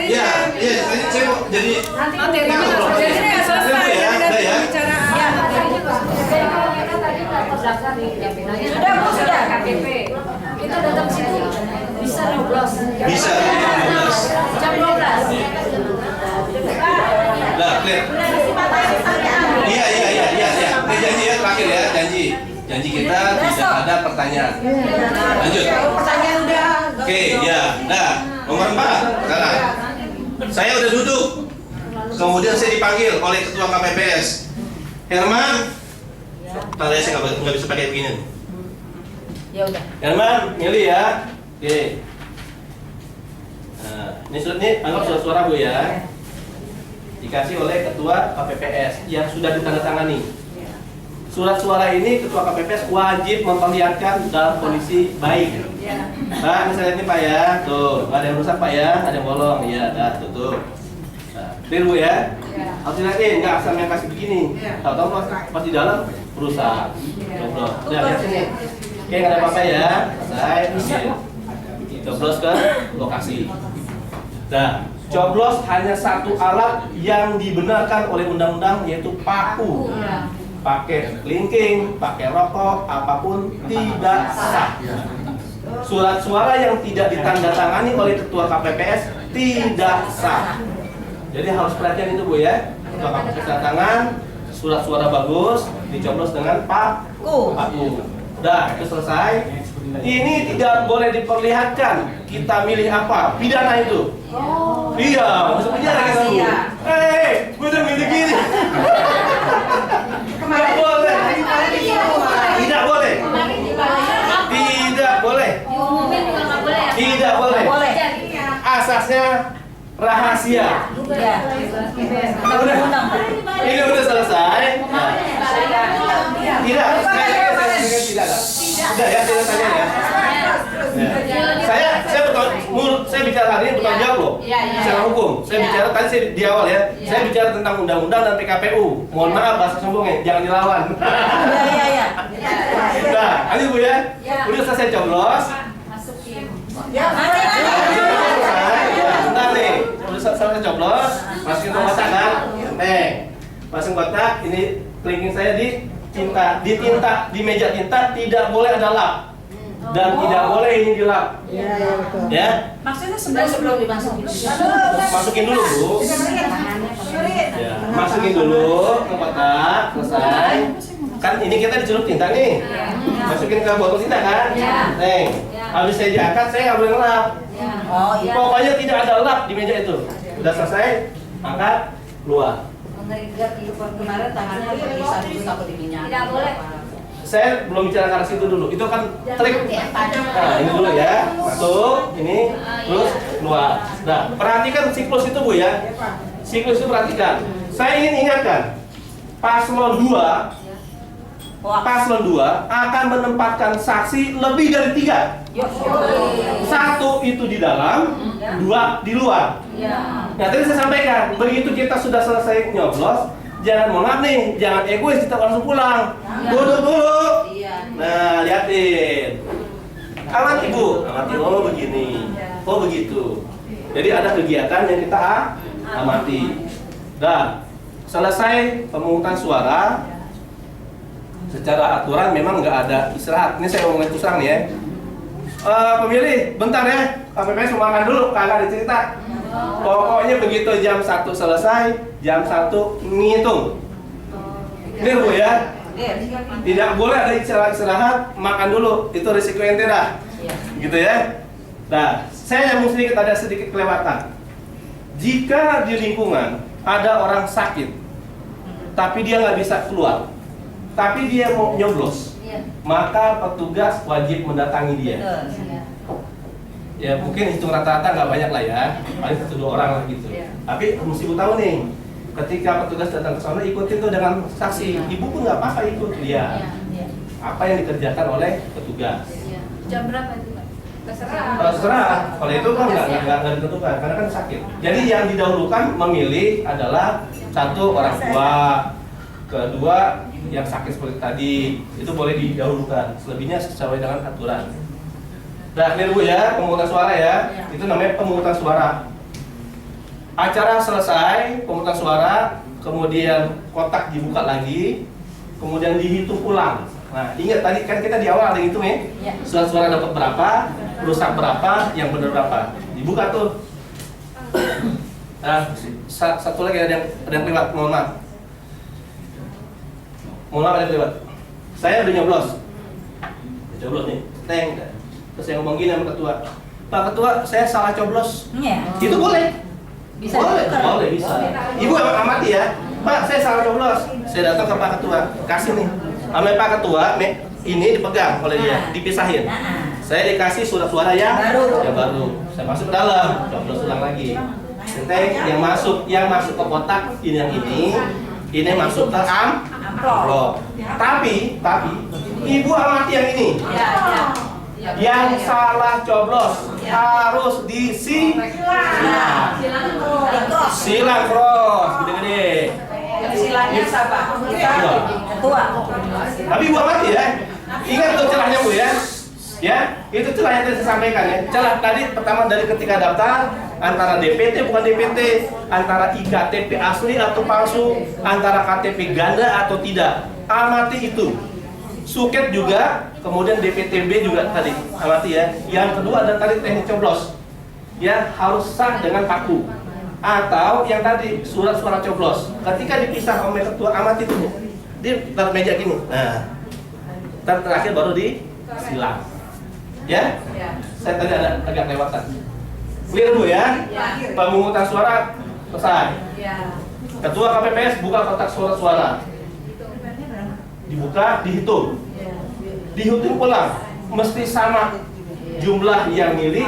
Iya, iya, saya mau jadi Nanti jadi ya selesai ya, dari ya. pembicaraan. Sudah Bu, sudah. KTP kita datang situ bisa 12 bisa jam 12. Nah, clear. Iya. Ini janji ya terakhir ya, janji kita tidak ada pertanyaan. Lanjut. Pertanyaan udah. Oke, ya. Nah, nomor 4 sekarang. Saya udah duduk. Kemudian saya dipanggil oleh ketua KPPS. Herman. Tadi saya nggak bisa pakai begini. Ya udah. Herman, milih ya. Oke. Nah, ini surat nih, anggap surat-suara Bu ya. Dikasih oleh ketua KPPS yang sudah ditandatangani. Surat suara ini ketua KPPS wajib memperlihatkan dalam kondisi baik. Pak, misalnya ini Pak ya, tuh, nggak ada yang rusak Pak ya, ada yang bolong, iya, dah, tutup. Nah, clear Bu ya. Harus dilihatin, nggak asal yang kasih begini. Tahu-tahu pas di dalam rusak. Coba, lihat sini. Oke, nggak ada apa-apa ya. Selesai. Coblos ke lokasi. Nah, coblos hanya satu alat yang dibenarkan oleh undang-undang yaitu paku. Pakai kelingking, pakai rokok, apapun tidak sah. Surat suara yang tidak ditandatangani oleh ketua KPPS tidak sah. Jadi harus perhatian itu Bu ya. Ketua KPPS tanda tangan, surat suara bagus, dicoblos dengan paku. Udah, itu selesai. Ini tidak boleh diperlihatkan kita milih apa, pidana itu. Iya, masuk penjara kita Bu. Gue udah milih gini. Tidak boleh. Tidak boleh. Tidak boleh. Diumumin juga nggak boleh ya? Tidak boleh. Asasnya rahasia. Ini udah selesai. Tidak. Tidak ya, tidak tanya ya. Saya bicara hari ini bukan jawab loh. Secara hukum. Saya bicara tadi saya di awal ya. Saya bicara tentang undang-undang dan PKPU. Mohon maaf bahasa sombongnya, jangan dilawan. Iya. Nah, lanjut Bu ya. Udah selesai coblos. Masukin. Bentar nih, udah selesai coblos. masukin ke kotak kan? Masukin kotak, ini kelingking saya di tinta, di meja tinta tidak boleh ada lap. Dan tidak boleh ini dilap. Ya. Maksudnya sebelum dimasukin. Masukin dulu, Bu. Ya, masukin dulu ke kotak, selesai. Kan ini kita dicelup tinta nih. Masukin ke botol tinta kan? Nih. Habis saya diangkat, saya nggak boleh ngelap. Oh iya. Pokoknya tidak ada lap di meja itu. Udah selesai, angkat, keluar. Kemarin tangannya berpisah dulu takut diminyak. Tidak boleh. Saya belum bicara ke situ dulu. Itu kan trik. Nah, ini dulu ya. Masuk, ini, terus keluar. Nah, perhatikan siklus itu, Bu ya. Siklus itu perhatikan. Saya ingin ingatkan, paslon 2 akan menempatkan saksi lebih dari 3. 1 itu di dalam, 2 di luar. Nah, tadi saya sampaikan, begitu kita sudah selesai nyoblos, jangan mohon maaf nih, jangan egois kita langsung pulang. Duduk dulu. Nah, liatin. Amati, Bu. Amati, oh begini. Oh begitu. Jadi ada kegiatan yang kita amati. Nah, selesai pemungutan suara. Secara aturan memang nggak ada istirahat. Ini saya ngomongin terus terang nih ya. Pemilih, bentar ya. KPPS mau makan dulu, kagak dicerita. Pokoknya begitu jam 1 selesai, jam 1 ngitung. Ini Bu ya. Tidak boleh ada istirahat, makan dulu. Itu risiko ente dah. Gitu ya. Nah, saya mau sedikit ada sedikit kelewatan. Jika di lingkungan ada orang sakit, tapi dia nggak bisa keluar, tapi dia mau nyoblos, maka petugas wajib mendatangi dia. Ya mungkin hitung rata-rata nggak banyak lah ya, paling 1-2 orang lah gitu. Tapi mesti Bu tahu nih, ketika petugas datang ke sana ikutin tuh dengan saksi. Ibu pun nggak apa-apa ikut lihat apa yang dikerjakan oleh petugas. Jam berapa itu, Pak? Terserah. Kalau itu kan nggak ditentukan karena kan sakit. Jadi yang didahulukan memilih adalah 1 orang tua, kedua yang sakit seperti tadi, itu boleh didahulukan. Selebihnya sesuai dengan aturan. Nah, clear Bu ya, pemungutan suara ya. Itu namanya pemungutan suara. Acara selesai, pemungutan suara, kemudian kotak dibuka lagi, kemudian dihitung ulang. Nah, ingat tadi kan kita di awal ada hitung ya. Surat-suara dapat berapa, rusak berapa, yang benar berapa. Dibuka tuh. Nah, satu lagi ada yang lewat, mohon maaf. Mohon maaf ada yang lewat. Saya udah nyoblos. Nyoblos nih. Terus saya ngomong gini sama ketua. Pak Ketua, saya salah coblos. Itu boleh. Bisa. Boleh, bisa. Ibu amati ya. Pak, saya salah coblos. Saya datang ke Pak Ketua, kasih nih. Sama Pak Ketua, ini dipegang oleh dia, dipisahin. Saya dikasih surat suara yang baru. Saya masuk ke dalam, coblos ulang lagi. Yang masuk ke kotak ini masuk ke amplop. Tapi Ibu amati yang ini. Yang salah coblos harus silang cross gede-gede. Silangnya siapa? Ketua. Tapi Bu amati ya. Ingat itu celahnya Bu ya. Ya, itu celah yang tadi saya sampaikan ya. Celah tadi pertama dari ketika daftar, antara DPT bukan DPT, antara iktp asli atau palsu, antara KTP ganda atau tidak. Amati itu. Suket juga, kemudian DPTB juga tadi, amati ya. Yang kedua ada tadi teknik coblos, ya harus sah dengan paku. Atau yang tadi surat suara coblos, ketika dipisah oleh ketua, amati itu, dia taruh meja gini. Nah, terakhir baru disilang. Ya, saya tadi ada agak lewatan. Clear Bu ya? Pemungutan suara selesai. Ketua KPPS buka kotak suara. Dibuka, dihitung ulang, mesti sama jumlah yang milih,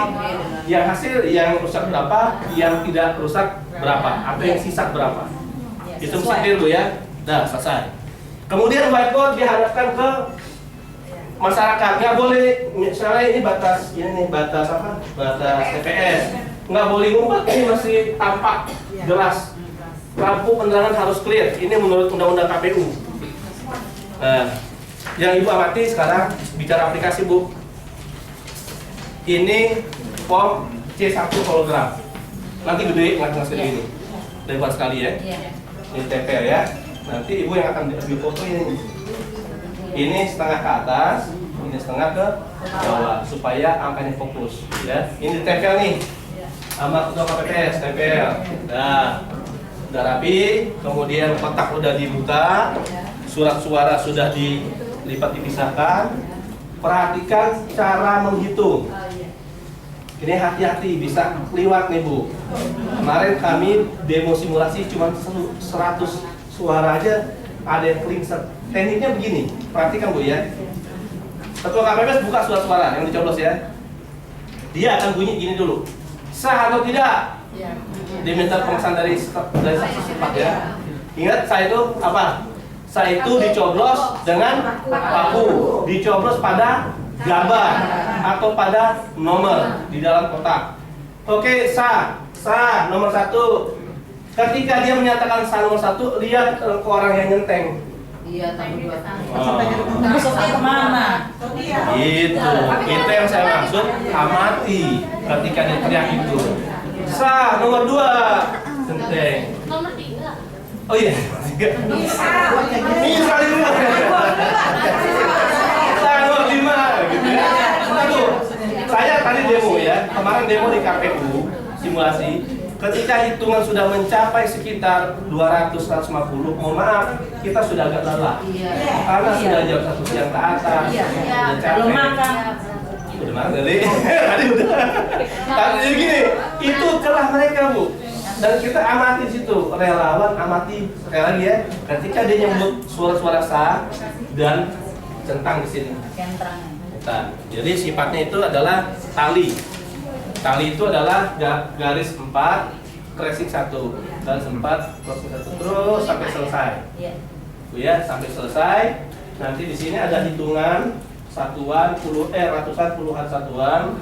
yang hasil, yang rusak berapa, yang tidak rusak berapa, atau yang sisa berapa. Itu mesti clear Bu ya. Nah, selesai. Kemudian whiteboard diharapkan ke masyarakat. Nggak boleh, misalnya ini batas TPS, nggak boleh ngumpet, ini masih tampak jelas. Lampu penerangan harus clear. Ini menurut undang-undang KPU. Nah, yang Ibu amati sekarang bicara aplikasi Bu. Ini form C1 hologram. Nanti gede, nggak segede ini. lebar sekali ya. Ini tempel ya. Nanti ibu yang akan ambil foto ini. Ini setengah ke atas, ini setengah ke bawah supaya angkanya fokus ya. Ini tempel nih. Sama ketua KPPS tempel. Nah, udah rapi, kemudian kotak udah dibuka, surat suara sudah dilipat dipisahkan. Perhatikan cara menghitung. Ini hati-hati bisa keliwat nih Bu. Kemarin kami demo simulasi cuma 100 suara aja ada yang kelingsat. Tekniknya begini, perhatikan Bu ya. Ketua KPPS buka surat-suara yang dicoblos ya. Dia akan bunyi gini dulu. Sah atau tidak? Diminta pengesahan dari saksi sifat ya. Ingat sah itu apa? Sah itu dicoblos dengan paku, dicoblos pada gambar atau pada nomor di dalam kotak. Oke, sah nomor 1. Ketika dia menyatakan sah nomor 1, lihat ke orang yang nyenteng. Iya, tambah 2 tahun. Maksudnya kemana? Itu yang saya maksud, amati ketika dia teriak itu. Sah nomor 2, nyenteng. Nomor 3. Oh iya, 3. Bisa 5. Sah nomor 5 gitu ya. Satu. Saya tadi demo ya, kemarin demo di KPU simulasi. Ketika hitungan sudah mencapai sekitar 200-150, mohon maaf, kita sudah agak lelah. Karena sudah jam 1 siang ke atas, sudah capek. Belum makan. Udah makan tadi? Tadi udah. Jadi gini, itu celah mereka Bu. Dan kita amati situ, relawan amati sekali lagi ya. Ketika dia nyebut suara-suara sah dan centang di sini. Nah, jadi sifatnya itu adalah tali. Tali itu adalah garis 4, tracing 1, garis 4, crossing 1, terus sampai selesai. Ya, sampai selesai. Nanti di sini ada hitungan satuan, ratusan, puluhan satuan.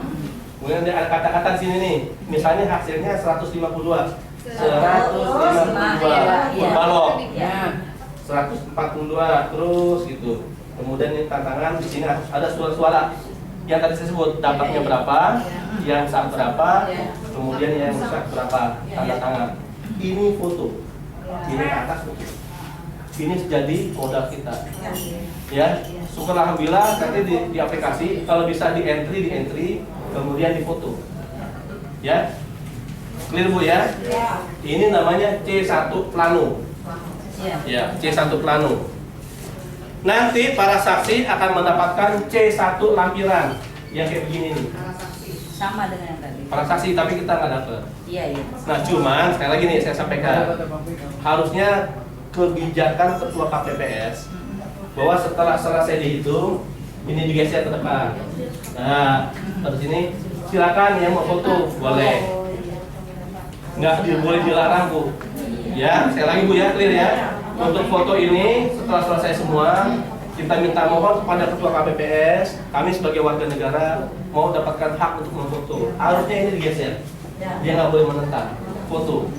Kemudian ada kata-kata di sini nih. Misalnya hasilnya 152. 152 berbalok. 142 terus gitu. Kemudian ini tantangan di sini ada suara-suara yang tadi saya sebut dapatnya berapa, yang sah berapa, kemudian yang rusak berapa, tanda tangan. Ini foto, ini ke atas foto. Ini jadi modal kita. Ya, syukur alhamdulillah nanti di aplikasi kalau bisa di entry, kemudian di foto. Ya, clear Bu ya? Ini namanya C1 plano. Ya, C1 plano. Nanti para saksi akan mendapatkan C1 lampiran yang kayak begini nih. Sama dengan yang tadi. Para saksi, tapi kita nggak dapet. Iya. Nah, cuman sekali lagi nih saya sampaikan, harusnya kebijakan ketua KPPS bahwa setelah selesai dihitung, ini digeser ke depan. Nah, terus ini silakan yang mau foto boleh. Nggak boleh dilarang Bu. Ya, sekali lagi Bu ya, clear ya. Untuk foto ini setelah selesai semua, kita minta mohon kepada ketua KPPS, kami sebagai warga negara mau dapatkan hak untuk memfoto. Harusnya ini digeser, dia nggak boleh menentang foto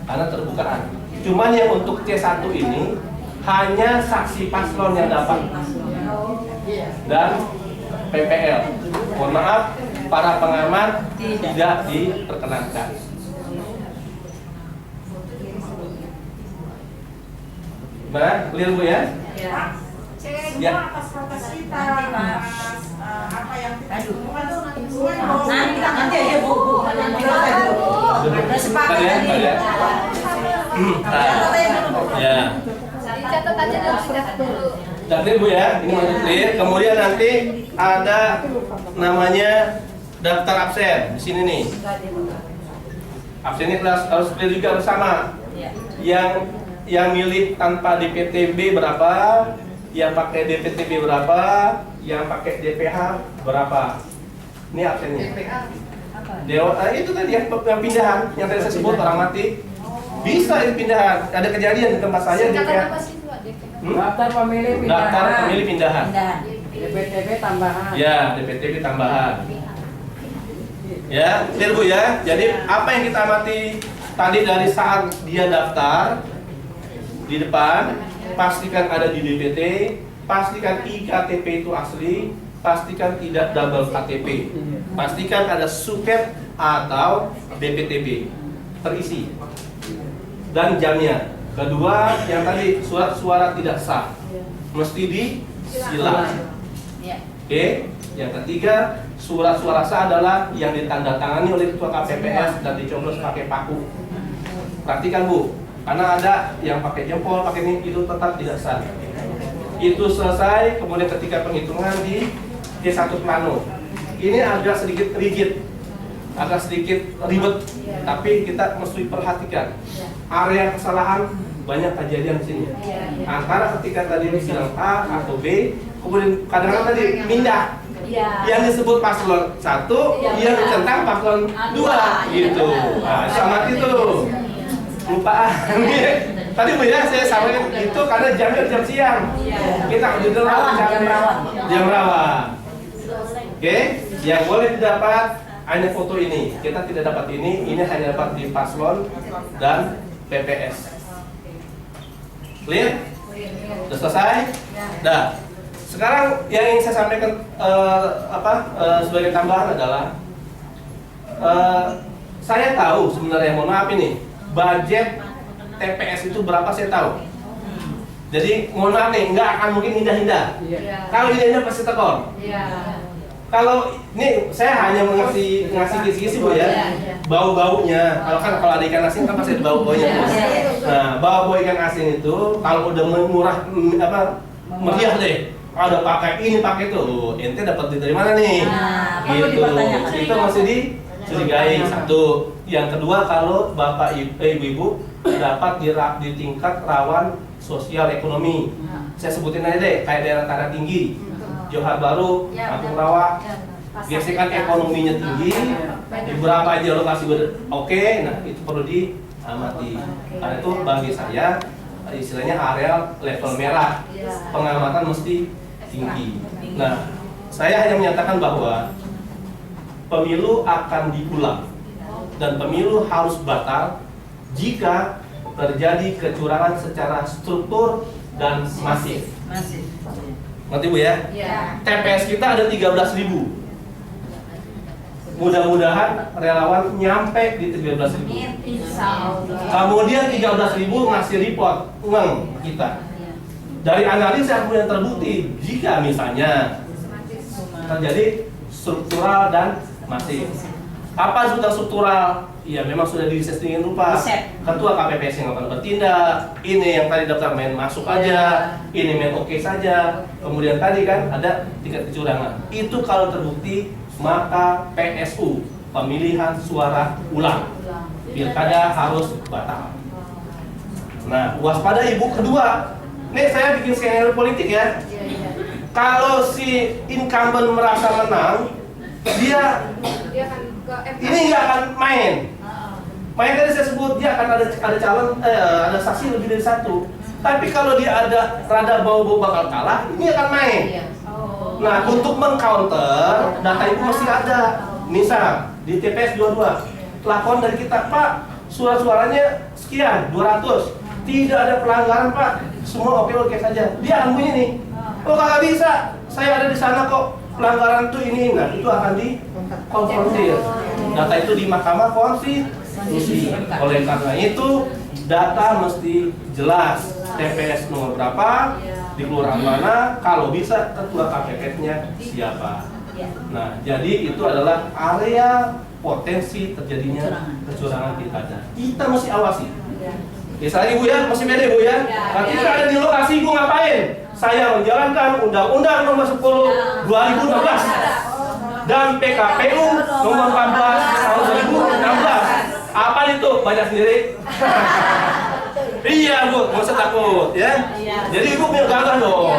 karena terbukaan. Cuman yang untuk C1 ini hanya saksi paslon yang dapat dan PPL. Mohon maaf, para pengamat tidak diperkenankan. Nah, clear Bu ya? C-nya atas protes kita, apa yang kita Nanti aja Bu. Ada sepakat tadi. Ya. Dicatat aja dulu. Udah clear Bu ya? Ini masih clear. Kemudian nanti ada namanya daftar absen di sini nih. Absennya harus clear juga bersama. Yang milih tanpa DPTB berapa, yang pakai DPTB berapa, yang pakai DPH berapa. Ini absennya. Itu tadi yang pindahan, yang tadi saya sebut orang mati. Bisa ini pindahan. Ada kejadian di tempat saya DPH. Daftar pemilih pindahan. Daftar pemilih pindahan. DPTB tambahan. Ya, DPTB tambahan. Ya, clear Bu ya. Jadi apa yang kita amati tadi dari saat dia daftar di depan, pastikan ada di DPT, pastikan IKTP itu asli, pastikan tidak double KTP, pastikan ada suket atau DPTB terisi. dan jamnya. Kedua, yang tadi surat suara tidak sah, mesti disilang. Oke. Yang ketiga, surat suara sah adalah yang ditandatangani oleh ketua KPPS dan dicoblos pakai paku. Perhatikan Bu, karena ada yang pakai jempol, pakai ini, itu tetap tidak sah. Itu selesai, kemudian ketika penghitungan di D1 plano. Ini agak sedikit rigid, agak sedikit ribet, tapi kita mesti perhatikan area kesalahan banyak kejadian di sini. Antara ketika tadi bilang A atau B, kemudian kadang-kadang tadi pindah. Yang disebut paslon 1, yang ditentang paslon 2 gitu. Nah, sama itu. Lupaan. Tadi Bu ya, saya sampaikan itu karena jamnya jam siang. Kita di jam rawan. Oke, yang boleh didapat hanya foto ini. Kita tidak dapat ini hanya dapat di paslon dan PPS. Clear? Sudah selesai? Dah. Sekarang yang ingin saya sampaikan sebagai tambahan adalah saya tahu sebenarnya, mohon maaf ini, budget TPS itu berapa saya tahu. Jadi mohon maaf nih, nggak akan mungkin indah-indah. Kalau indah-indah pasti tekor. Kalau ini saya hanya ngasih kisi-kisi Bu ya, bau-baunya. Kalau ada ikan asin kan pasti ada bau-baunya. Nah, bau ikan asin itu kalau udah murah meriah deh. Ada pakai ini pakai itu, ente dapat dari mana nih? Gitu. Itu masih dicurigai. Satu. Yang kedua, kalau Bapak Ibu dapat di tingkat rawan sosial ekonomi. Saya sebutin aja deh, kayak daerah Tanah Tinggi, Johar Baru, Kampung Rawa, gesekan ekonominya tinggi, di beberapa aja lokasi oke, nah itu perlu diamati. Karena itu bagi saya istilahnya area level merah, pengamatan mesti tinggi. Nah, saya hanya menyatakan bahwa pemilu akan diulang dan pemilu harus batal jika terjadi kecurangan secara struktur dan masif. Ngerti Bu ya? TPS kita ada 13.000. Mudah-mudahan relawan nyampe di 13.000. Kemudian 13.000 ngasih report kita. Dari analisa kemudian terbukti jika misalnya terjadi struktural dan masif. Apa sudah struktural? Ya memang sudah didesain dengan rupa. Ketua KPPS yang akan bertindak. Ini yang tadi daftar main masuk aja. Ini main oke saja. Kemudian tadi kan ada tingkat kecurangan. Itu kalau terbukti maka PSU, pemilihan suara ulang, pilkada harus batal. Nah, waspada Ibu. Kedua, nih saya bikin skenario politik ya. Kalau si incumbent merasa menang, dia ini nggak akan main. Tadi saya sebut dia akan ada calon, ada saksi lebih dari satu. Tapi kalau dia ada rada bau-bau bakal kalah, ini akan main. Nah, untuk mengcounter, data itu masih ada. Misal di TPS 22, laporan dari kita, Pak, suara-suaranya sekian, 200. Tidak ada pelanggaran, Pak. Semua oke-oke saja. Dia akan bunyi nih. Oh, kagak bisa. Saya ada di sana kok. Pelanggaran itu ini. Nah, itu akan dikonfrontir. Data itu di Mahkamah Konstitusi. Oleh karena itu, data mesti jelas. TPS nomor berapa, di kelurahan mana, kalau bisa ketua KPPS-nya siapa. Nah, jadi itu adalah area potensi terjadinya kecurangan pilkada. Kita mesti awasi. Misalnya Ibu ya, masih beda Ibu ya. Nanti kita ada di lokasi Ibu ngapain? Saya menjalankan Undang-Undang Nomor 10 2016 dan PKPU Nomor 14 tahun 2016. Apa itu? Baca sendiri. Iya Bu, nggak usah takut ya. Jadi Ibu punya gagah dong.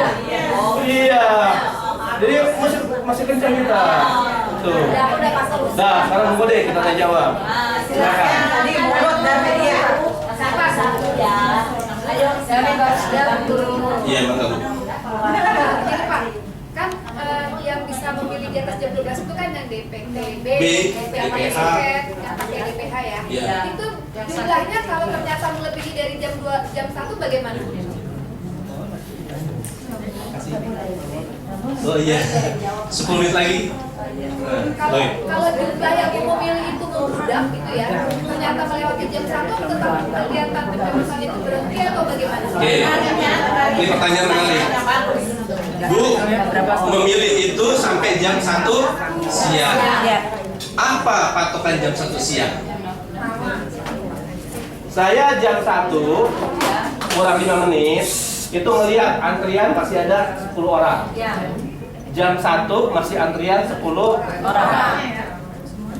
Iya. Jadi masih kencang kita. Tuh. Dah, sekarang Bu deh kita tanya jawab. Silakan. Tadi mulut dan media. Ayo, Iya, Bang Bu. Jadi Pak, kan yang bisa memilih di atas jam 12 itu kan yang DPTB, yang pakai suket, yang pakai DPH ya. Itu jumlahnya kalau ternyata melebihi dari jam 1 bagaimana? Oh iya. 10 menit lagi. Kalau jumlah yang memilih itu membludak gitu ya, ternyata melewati jam 1 tetap kelihatan kebebasan itu berhenti atau bagaimana? Oke. Ini pertanyaan kali. Bu, memilih itu sampai jam 1 siang. Apa patokan jam 1 siang? Saya jam 1 kurang 5 menit itu melihat antrian masih ada 10 orang. Jam 1 masih antrian 10 orang.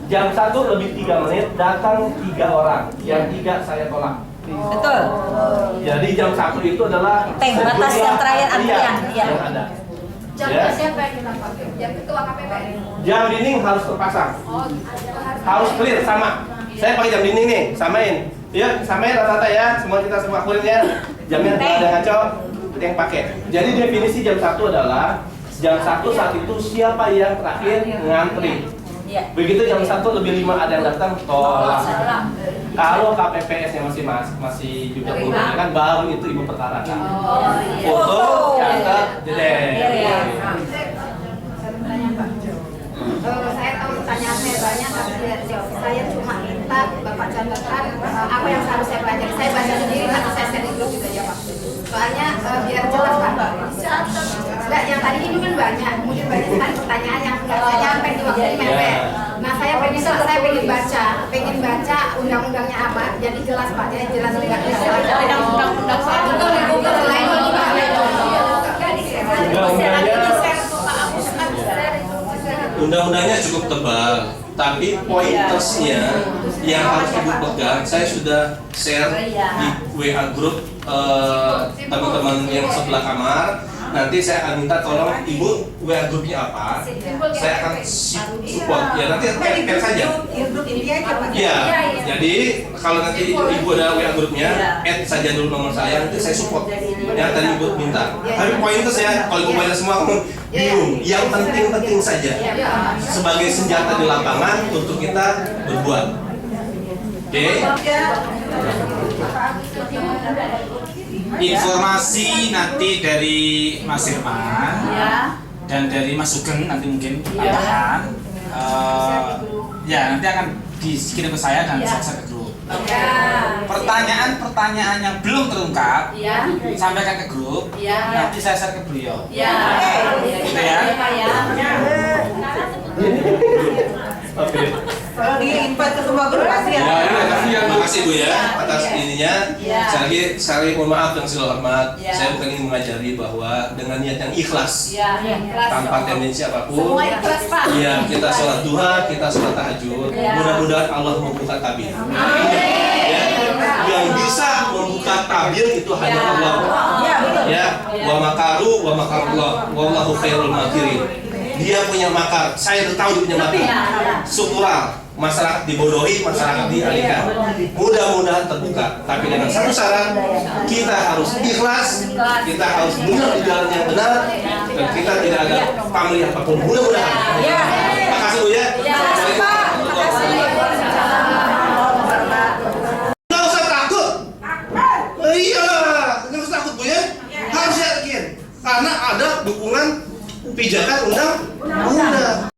Jam 1 lebih 3 menit datang 3 orang. Yang 3 saya tolak. Betul. Jadi jam 1 itu adalah Batas yang terakhir antrian. yang ada. Jam Ya. siapa yang kita pakai? Jam ketua KPPN. Jam dinding harus terpasang. Oh, Harus clear sama. Saya pakai jam dinding nih, samain. Ya, samain rata-rata ya. Semua kita semua akurin ya. Jamnya ada ngaco, kita yang pakai. Jadi definisi jam 1 adalah jam 1 saat itu siapa yang terakhir ngantri. Begitu jam 1 lebih 5 ada yang datang tolak. Kalau KPPS-nya masih juga belum kan baru itu ibu perkarakan. Foto, catat, jedeng. saya tahu pertanyaannya banyak tapi tidak dijawab. Saya cuma minta Bapak catatkan apa yang harus saya pelajari. Saya baca sendiri karena saya share di grup juga ya Pak. Soalnya biar jelas Pak. Enggak, yang tadi ini kan banyak, kemudian banyak sekali pertanyaan yang nggak saya nyampe di waktu ini mepet. Nah saya pengen baca undang-undangnya apa, jadi jelas Pak, jadi jelas tidak bisa. Undang-undang saya juga di Google selain ini Pak. Undang-undangnya cukup tebal, tapi pointersnya yang harus ibu pegang, saya sudah share di WA grup teman-teman yang sebelah kamar. Nanti saya akan minta tolong ibu WA grupnya apa, saya akan support. Ya nanti share saja. Iya, jadi kalau nanti ibu ada WA grupnya, add saja dulu nomor saya, nanti saya support. Yang tadi ibu minta. Tapi pointers ya, kalau ibu baca semua bingung. Yang penting-penting saja sebagai senjata di lapangan untuk kita berbuat. Oke. Informasi nanti dari Mas Irman dan dari Mas Sugeng nanti mungkin tambahan. Ya nanti akan dikirim ke saya dan saya share ke grup. Pertanyaan-pertanyaan yang belum terungkap sampaikan ke grup. Nanti saya share ke beliau. Gitu ya. Oke. Di-invite ke semua grup pasti ya. Terima kasih Bu ya atas ininya. Saya mohon maaf yang segala hormat. Saya bukan ingin mengajari bahwa dengan niat yang ikhlas, tanpa tendensi apapun. Semua ikhlas Pak. Iya, kita sholat duha, kita sholat tahajud. Mudah-mudahan Allah membuka tabir. Ya, yang bisa membuka tabir itu hanya Allah. Ya, wa makaru wa makarullah, wallahu khairul makirin. Dia punya makar, saya tahu dia punya makar. Struktural, masyarakat dibodohi, masyarakat dialihkan. Mudah-mudahan terbuka. Tapi dengan satu syarat, kita harus ikhlas, kita harus benar di jalan yang benar, dan kita tidak ada pamrih apapun. Mudah-mudahan. Terima kasih Bu ya. Nggak usah takut. Iya, nggak usah takut Bu ya. Harus yakin, karena ada dukungan pijakan undang-undang.